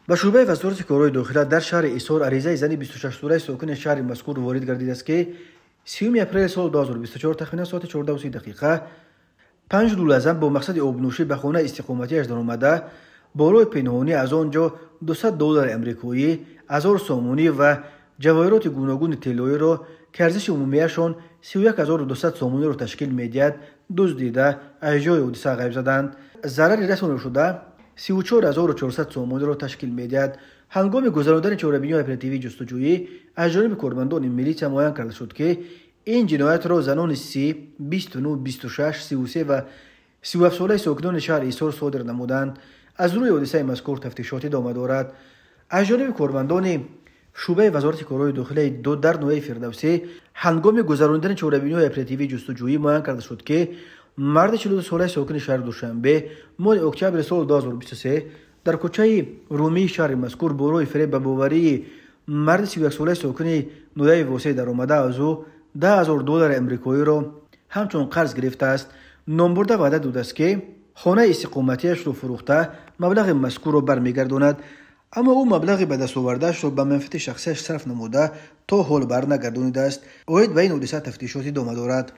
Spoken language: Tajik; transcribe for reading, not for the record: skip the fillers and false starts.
ба шӯъбаи вазорати корҳои дохила дар шаҳри Эсор аризаи зани 26 сораи сокини шаҳри мазкур ворид гардидааст ки 30 апрели соли 2024 тахминан соати 14:30 5 дулазан бо мақсади обнӯшӣ ба хонаи истиқоматиаш даромада бо роҳи пинҳонӣ аз он ҷо $200 амрикоӣ, 1000 сомонӣ ва ҷавоҳироти гуногуни тиллоиро ки арзиши умумияшон 31200 сомониро ташкил медиҳад дуздида аз ҷои ҳодиса ғайб заданд. зарари расонашуда 34400 сомониро ташкил медиҳад. ҳангоми гузарондани чорабиниҳои оперативии ҷустуҷӯӣ аз ҷониби кормандони милитсия муайян карда шуд, ки ин ҷиноятро занони 30, 29, 26, 33 ва 37-солаи сокинони шаҳри Эсор содир намуданд. аз рӯи ҳодисаи мазкур тафтишот идома дорад. аз ҷониби кормандони шӯъбаи вазорати корҳои дохилаи 2 дар ноҳияи Фирдавсӣ ҳангоми гузарондани чорабиниҳои оперативии ҷустуҷӯӣ муайян карда шуд, ки марди 42-солаи сокини шаҳри Душанбе моҳи октябри соли 2023 дар кӯчаи Румии шаҳри мазкур бо роҳи фиреб ба боварии марди 31-солаи сокини ноҳияи Восеъ даромада аз ӯ $10,000 амрикоиро ҳамчун қарз гирифтааст. номбурда ваъда додааст, ки хонаи истиқоматиашро фурӯхта маблағи мазкурро бармегардонад, аммо ӯ маблағи ба дастовардаашро ба манфиати шахсиаш сарф намуда то ҳол барнагардонидааст. оид ба ин ҳодиса тафтишот идома дорад.